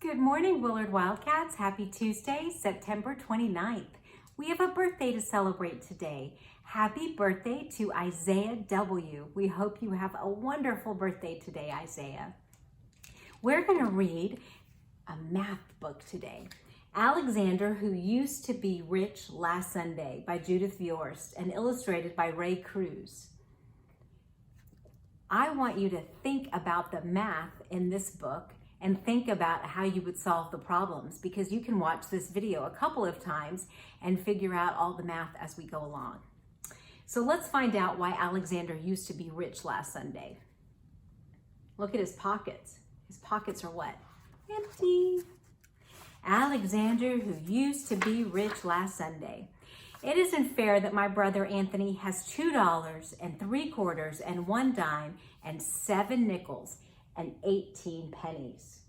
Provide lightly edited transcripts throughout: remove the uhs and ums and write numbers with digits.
Good morning, Willard Wildcats. Happy Tuesday, September 29th. We have a birthday to celebrate today. Happy birthday to Isaiah W. We hope you have a wonderful birthday today, Isaiah. We're going to read a math book today. Alexander, Who Used to Be Rich Last Sunday by Judith Viorst and illustrated by Ray Cruz. I want you to think about the math in this book and think about how you would solve the problems, because you can watch this video a couple of times and figure out all the math as we go along. So let's find out why Alexander used to be rich last Sunday. Look at his pockets. His pockets are what? Empty. Alexander, who used to be rich last Sunday. It isn't fair that my brother Anthony has $2.75 and 1 dime and 7 nickels and 18 pennies.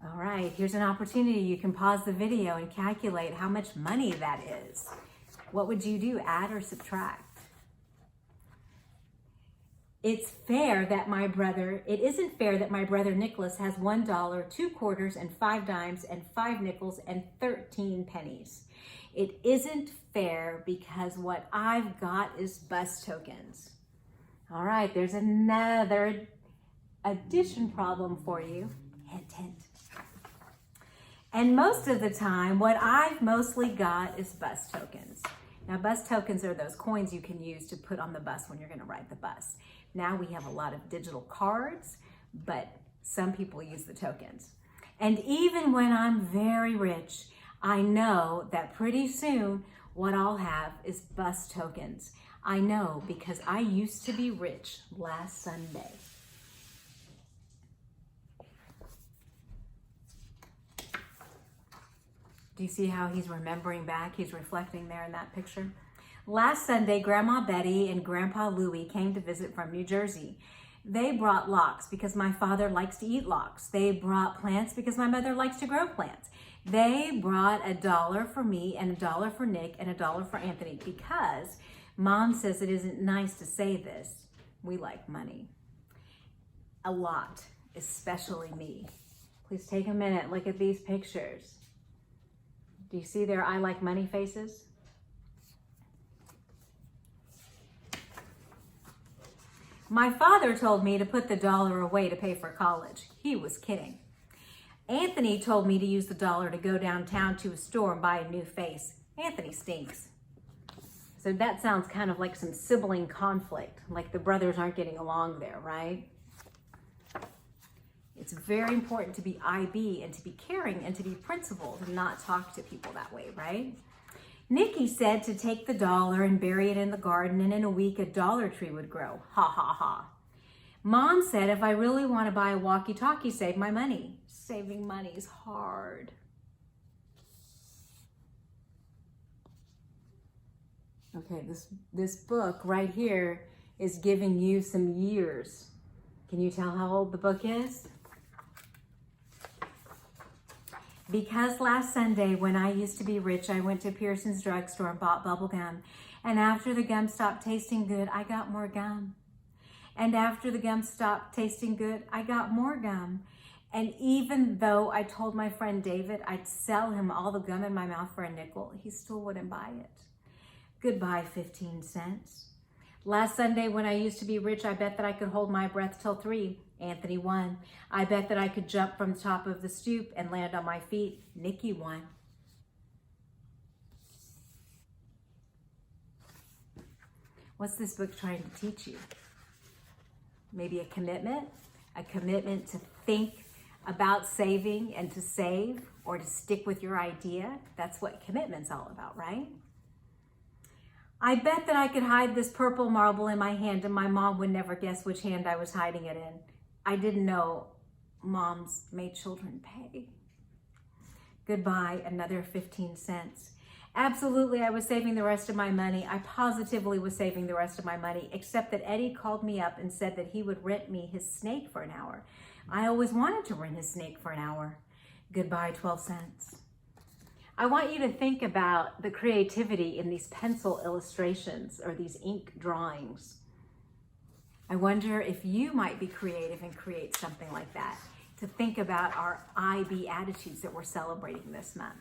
All right, here's an opportunity. You can pause the video and calculate how much money that is. What would you do, add or subtract? It isn't fair that my brother Nicholas has $1, 2 quarters and 5 dimes and 5 nickels and 13 pennies. It isn't fair because what I've got is bus tokens. All right, there's another addition problem for you. Hint, hint. And most of the time, what I've mostly got is bus tokens. Now, bus tokens are those coins you can use to put on the bus when you're going to ride the bus. Now we have a lot of digital cards, but some people use the tokens. And even when I'm very rich, I know that pretty soon what I'll have is bus tokens. I know because I used to be rich last Sunday. Do you see how he's remembering back? He's reflecting there in that picture. Last Sunday, Grandma Betty and Grandpa Louie came to visit from New Jersey. They brought lox because my father likes to eat lox. They brought plants because my mother likes to grow plants. They brought $1 for me and $1 for Nick and $1 for Anthony because Mom says it isn't nice to say this. We like money. A lot, especially me. Please take a minute, look at these pictures. Do you see their I like money faces? My father told me to put the $1 away to pay for college. He was kidding. Anthony told me to use the $1 to go downtown to a store and buy a new face. Anthony stinks. So that sounds kind of like some sibling conflict, like the brothers aren't getting along there, right? It's very important to be IB and to be caring and to be principled and not talk to people that way, right? Nikki said to take the $1 and bury it in the garden, and in a week a dollar tree would grow. Ha ha ha. Mom said if I really want to buy a walkie-talkie, save my money. Saving money is hard. Okay, this book right here is giving you some years. Can you tell how old the book is? Because last Sunday, when I used to be rich, I went to Pearson's drugstore and bought bubble gum. And after the gum stopped tasting good, I got more gum. And after the gum stopped tasting good, I got more gum. And even though I told my friend David I'd sell him all the gum in my mouth for a nickel, he still wouldn't buy it. Goodbye, 15 cents. Last Sunday, when I used to be rich, I bet that I could hold my breath till 3. Anthony won. I bet that I could jump from the top of the stoop and land on my feet. Nikki won. What's this book trying to teach you? Maybe a commitment to think about saving and to save, or to stick with your idea. That's what commitment's all about, right? I bet that I could hide this purple marble in my hand and my mom would never guess which hand I was hiding it in. I didn't know moms made children pay. Goodbye, another 15 cents. Absolutely, I was saving the rest of my money. I positively was saving the rest of my money, except that Eddie called me up and said that he would rent me his snake for an hour. I always wanted to rent his snake for an hour. Goodbye, 12 cents. I want you to think about the creativity in these pencil illustrations or these ink drawings. I wonder if you might be creative and create something like that. to think about our I Beatitudes that we're celebrating this month.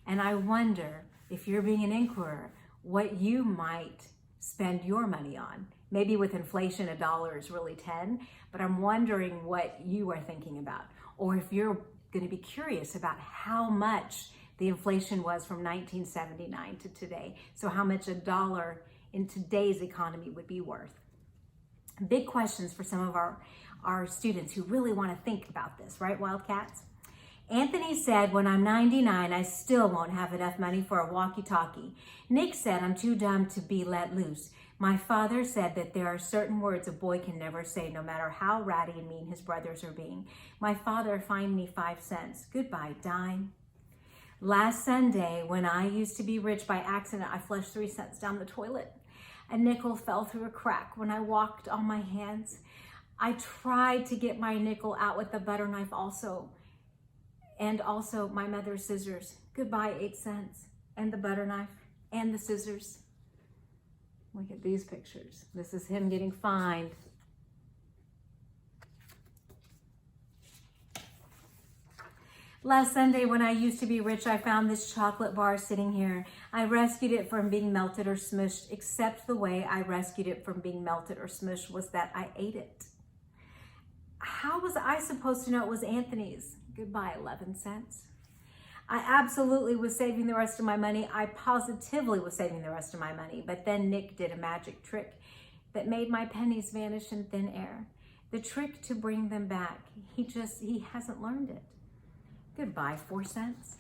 And I wonder, if you're being an inquirer, what you might spend your money on. Maybe with inflation, $1 is really 10, but I'm wondering what you are thinking about. Or if you're going to be curious about how much the inflation was from 1979 to today. So how much $1 in today's economy would be worth. Big questions for some of our students who really want to think about this, right, Wildcats? Anthony said, when I'm 99, I still won't have enough money for a walkie-talkie. Nick said, I'm too dumb to be let loose. My father said that there are certain words a boy can never say, no matter how ratty and mean his brothers are being. My father fined me 5 cents. Goodbye, dime. Last Sunday, when I used to be rich, by accident, I flushed 3 cents down the toilet. A nickel fell through a crack when I walked on my hands. I tried to get my nickel out with the butter knife and also my mother's scissors. Goodbye, 8 cents, and the butter knife, and the scissors. Look at these pictures. This is him getting fined. Last Sunday, when I used to be rich, I found this chocolate bar sitting here. I rescued it from being melted or smushed, except the way I rescued it from being melted or smushed was that I ate it. How was I supposed to know it was Anthony's? Goodbye, 11 cents. I absolutely was saving the rest of my money. I positively was saving the rest of my money. But then Nick did a magic trick that made my pennies vanish in thin air. The trick to bring them back. He hasn't learned it. Goodbye, 4 cents.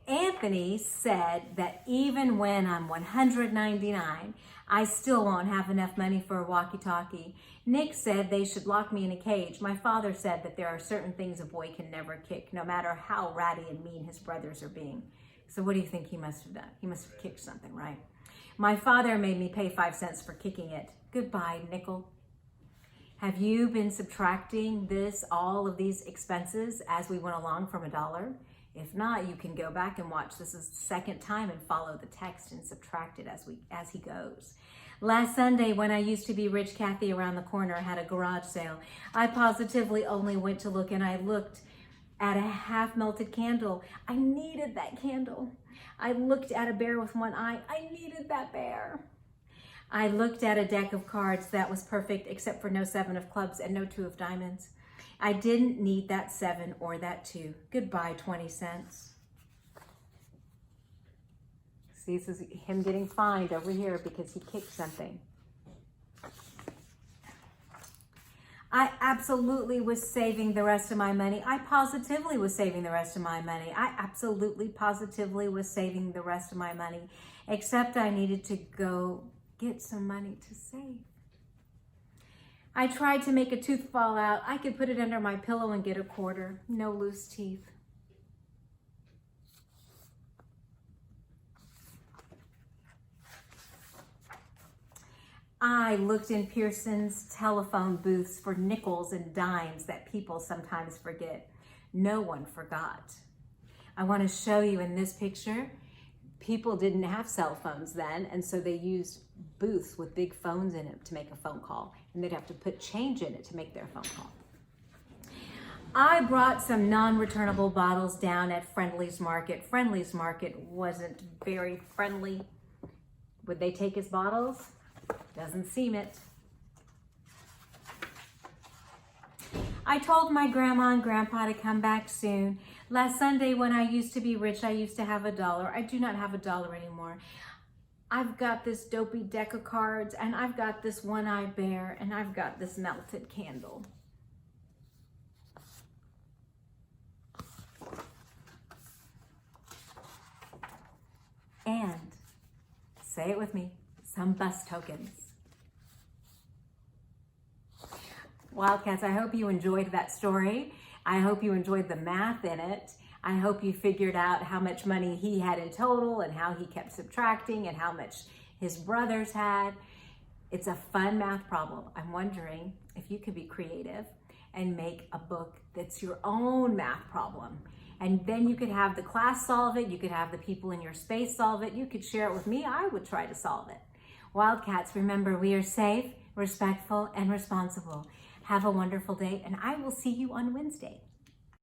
Anthony said that even when I'm 199, I still won't have enough money for a walkie-talkie. Nick said they should lock me in a cage. My father said that there are certain things a boy can never kick, no matter how ratty and mean his brothers are being. So what do you think he must have done? He must have kicked something, right? My father made me pay 5 cents for kicking it. Goodbye, nickel. Have you been subtracting all of these expenses as we went along from $1? If not, you can go back and watch. This is the second time and follow the text and subtract it as he goes. Last Sunday, when I used to be rich, Kathy around the corner had a garage sale. I positively only went to look, and I looked at a half-melted candle. I needed that candle. I looked at a bear with one eye. I needed that bear. I looked at a deck of cards that was perfect except for no 7 of clubs and no 2 of diamonds. I didn't need that 7 or that 2. Goodbye, 20 cents. See, this is him getting fined over here because he kicked something. I absolutely was saving the rest of my money. I positively was saving the rest of my money. I absolutely, positively was saving the rest of my money, except I needed to go get some money to save. I tried to make a tooth fall out. I could put it under my pillow and get a quarter. No loose teeth. I looked in Pearson's telephone booths for nickels and dimes that people sometimes forget. No one forgot. I want to show you in this picture, people didn't have cell phones then, and so they used booths with big phones in it to make a phone call, and they'd have to put change in it to make their phone call. I brought some non-returnable bottles down at Friendly's Market. Friendly's Market wasn't very friendly. Would they take his bottles? Doesn't seem it. I told my grandma and grandpa to come back soon. Last Sunday, when I used to be rich, I used to have $1. I do not have $1 anymore. I've got this dopey deck of cards, and I've got this one-eyed bear, and I've got this melted candle. And, say it with me, some bus tokens. Wildcats, I hope you enjoyed that story. I hope you enjoyed the math in it. I hope you figured out how much money he had in total and how he kept subtracting and how much his brothers had. It's a fun math problem. I'm wondering if you could be creative and make a book that's your own math problem And then you could have the class solve it. You could have the people in your space solve it. You could share it with me. I would try to solve it. Wildcats, remember, we are safe, respectful, and responsible. Have a wonderful day, and I will see you on Wednesday.